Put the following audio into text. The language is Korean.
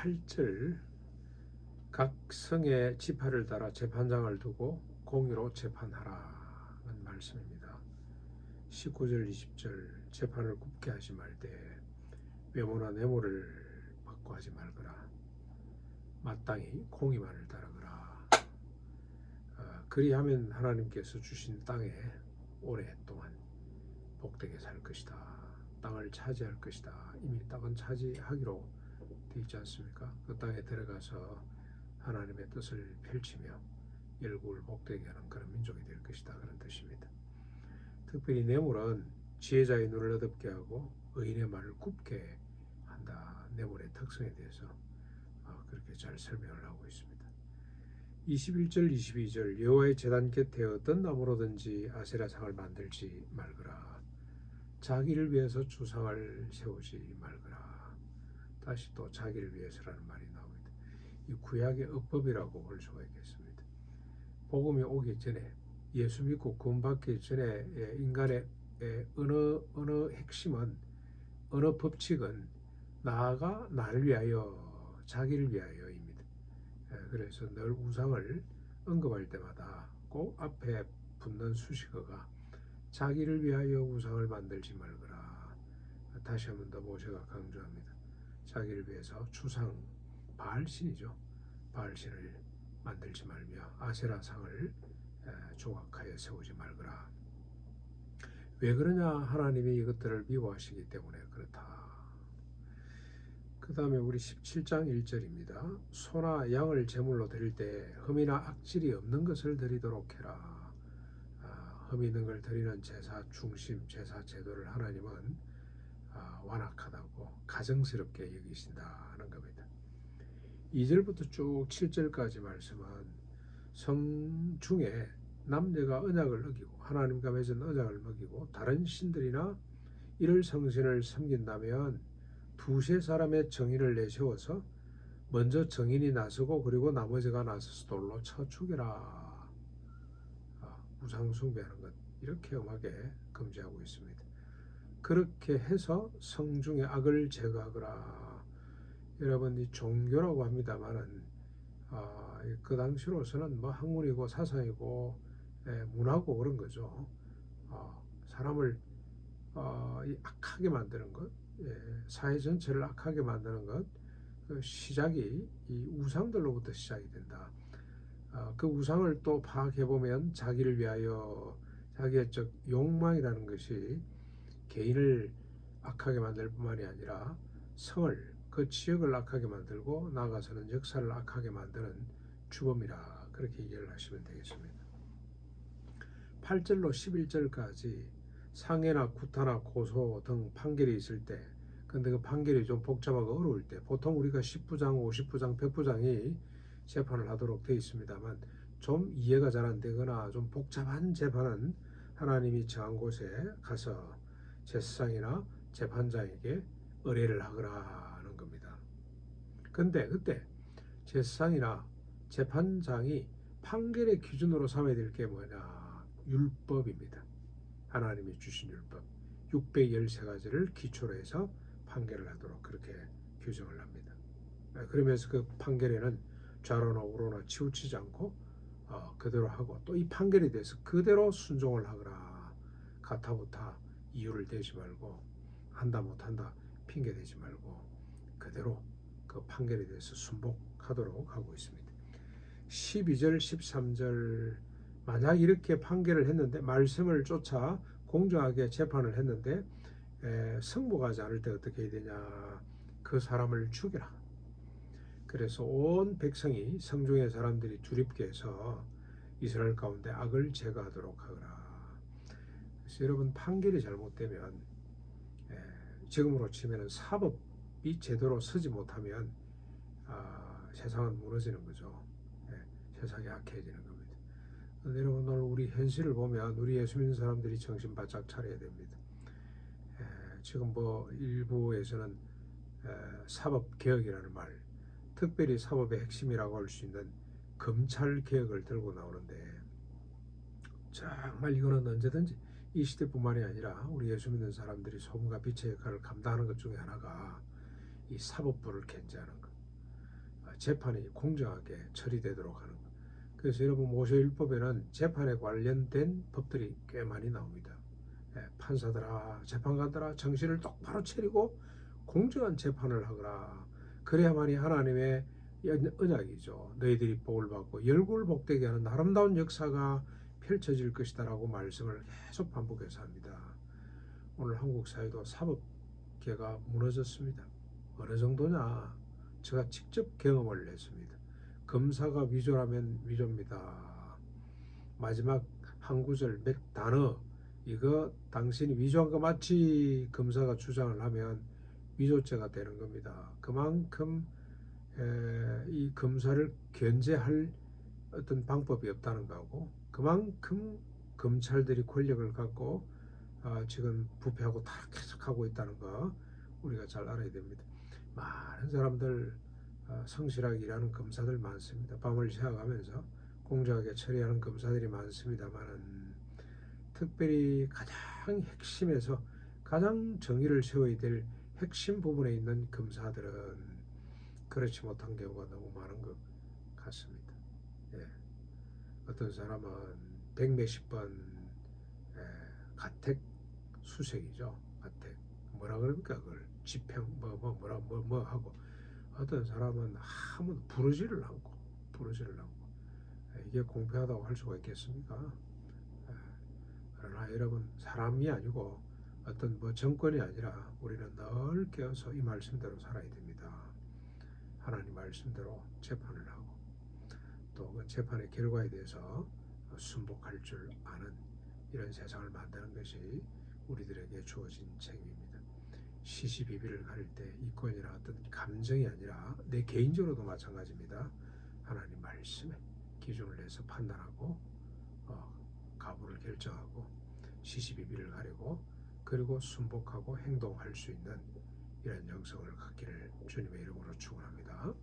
8절 각 성에 지파를 달아 재판장을 두고 공의로 재판하라는 말씀입니다. 19절 20절 재판을 굽게 하지 말되 외모나 내모를 받고 하지 말거라. 마땅히 공의만을 따르거라. 그리하면 하나님께서 주신 땅에 오랫동안 복되게 살 것이다. 땅을 차지할 것이다. 이미 땅은 차지하기로 되어 있지 않습니까? 그 땅에 들어가서 하나님의 뜻을 펼치며 열국을 복되게 하는 그런 민족이 될 것이다. 그런 뜻입니다. 특별히 뇌물은 지혜자의 눈을 어둡게 하고 의인의 말을 굽게 한다. 뇌물의 특성에 대해서 그렇게 잘 설명을 하고 있습니다. 21절 22절 여호와의 제단 곁에 어떤 나무로든지 아세라상을 만들지 말거라. 자기를 위해서 주상을 세우지 말거라. 다시 또 자기를 위해서라는 말이 나옵니다. 이 구약의 어법이라고 볼 수가 있겠습니다. 복음이 오기 전에 예수 믿고 구원받기 전에 인간의 어느 핵심은 어느 법칙은 나아가 나를 위하여 자기를 위하여입니다. 그래서 늘 우상을 언급할 때마다 꼭 앞에 붙는 수식어가 자기를 위하여 우상을 만들지 말거라. 다시 한 번 더 모세가 강조합니다. 자기를 위해서 주상 바알신이죠. 바알신을 만들지 말며 아세라상을 조각하여 세우지 말거라. 왜 그러냐? 하나님이 이것들을 미워하시기 때문에 그렇다. 그 다음에 우리 17장 1절입니다. 소나 양을 제물로 드릴 때 흠이나 악질이 없는 것을 드리도록 해라. 흠 있는 걸 드리는 제사 중심, 제사 제도를 하나님은 완악하다고 가증스럽게 여기신다는 겁니다. 2절부터 쭉 7절까지 말씀은 성 중에 남녀가 언약을 어기고 하나님과 맺은 언약을 어기고 다른 신들이나 이를 성신을 섬긴다면 두세 사람의 정인을 내세워서 먼저 정인이 나서고 그리고 나머지가 나서서 돌로 쳐 죽여라. 우상 숭배하는 것 이렇게 엄하게 금지하고 있습니다. 그렇게 해서 성중의 악을 제거하거라. 여러분 이 종교라고 합니다만은 그 당시로서는 뭐 학문이고 사상이고 문화고 그런 거죠. 사람을 악하게 만드는 것, 사회 전체를 악하게 만드는 것, 그 시작이 이 우상들로부터 시작이 된다. 그 우상을 또 파악해 보면 자기를 위하여 자기의 욕망이라는 것이 개인을 악하게 만들 뿐만이 아니라 성을 그 지역을 악하게 만들고 나아가서는 역사를 악하게 만드는 주범이라 그렇게 이해를 하시면 되겠습니다. 8절로 11절까지 상해나 구타나 고소 등 판결이 있을 때 근데 그 판결이 좀 복잡하고 어려울 때 보통 우리가 10부장, 50부장, 100부장이 재판을 하도록 되어 있습니다만 좀 이해가 잘 안 되거나 좀 복잡한 재판은 하나님이 정한 곳에 가서 제사장이나 재판장에게 의뢰를 하거라는 겁니다. 근데 그때 제사장이나 재판장이 판결의 기준으로 삼아야 될 게 뭐냐? 율법입니다. 하나님이 주신 율법 613가지를 기초로 해서 판결을 하도록 그렇게 규정을 합니다. 그러면서 그 판결에는 좌로나 우로나 치우치지 않고 그대로 하고 또 이 판결에 대해서 그대로 순종을 하거라. 가타부타 이유를 대지 말고 한다 못한다 핑계 대지 말고 그대로 그 판결에 대해서 순복하도록 하고 있습니다. 12절 13절 만약 이렇게 판결을 했는데 말씀을 쫓아 공정하게 재판을 했는데 승복하지 않을 때 어떻게 해야 되냐? 그 사람을 죽여라. 그래서 온 백성이 성중의 사람들이 두렵게 해서 이스라엘 가운데 악을 제거하도록 하거라. 그래서 여러분 판결이 잘못되면 지금으로 치면 사법이 제대로 서지 못하면 세상은 무너지는 거죠. 세상이 악해지는 겁니다. 여러분 오늘 우리 현실을 보면 우리 예수 믿는 사람들이 정신 바짝 차려야 됩니다. 지금 뭐 일부에서는 사법개혁이라는 말 특별히 사법의 핵심이라고 할 수 있는 검찰개혁을 들고 나오는데 정말 이거는 언제든지 이 시대뿐만이 아니라 우리 예수 믿는 사람들이 소금과 빛의 역할을 감당하는 것 중에 하나가 이 사법부를 견제하는 것. 재판이 공정하게 처리되도록 하는 것. 그래서 여러분 모세율법에는 재판에 관련된 법들이 꽤 많이 나옵니다. 판사들아, 재판관들아, 정신을 똑바로 차리고 공정한 재판을 하거라. 그래야만이 하나님의 언약이죠. 너희들이 복을 받고 열국을 복되게 하는 아름다운 역사가 펼쳐질 것이다라고 말씀을 계속 반복해서 합니다. 오늘 한국 사회도 사법계가 무너졌습니다. 어느 정도냐? 제가 직접 경험을 했습니다. 검사가 위조라면 위조입니다. 마지막 한 구절 몇 단어 이거 당신이 위조한 거 맞지? 검사가 주장을 하면 위조죄가 되는 겁니다. 그만큼 이 검사를 견제할 어떤 방법이 없다는 거고, 그만큼 검찰들이 권력을 갖고 지금 부패하고 타락해석하고 있다는 거 우리가 잘 알아야 됩니다. 많은 사람들 성실하게 일하는 검사들 많습니다. 밤을 새워가면서 공정하게 처리하는 검사들이 많습니다만은 특별히 가장 핵심에서 가장 정의를 세워야 될 핵심 부분에 있는 검사들은 그렇지 못한 경우가 너무 많은 것 같습니다. 예. 어떤 사람은 백몇십 번 가택 수색이죠. 가택 뭐라 그럽니까? 그걸 집행 뭐 하고 어떤 사람은 아무 부르지를 않고 이게 공평하다고 할 수가 있겠습니까? 그러나 여러분 사람이 아니고 어떤 정권이 아니라 우리는 늘 깨어서 이 말씀대로 살아야 됩니다. 하나님 말씀대로 재판을 하고 또 그 재판의 결과에 대해서 순복할 줄 아는 이런 세상을 만드는 것이 우리들에게 주어진 책임입니다. 시시비비를 가릴 때 이권이나 어떤 감정이 아니라 내 개인적으로도 마찬가지입니다. 하나님 말씀에 기준을 내서 판단하고 가부를 결정하고 시시비비를 가리고 그리고 순복하고 행동할 수 있는 이런 영성을 갖기를 주님의 이름으로 축원합니다.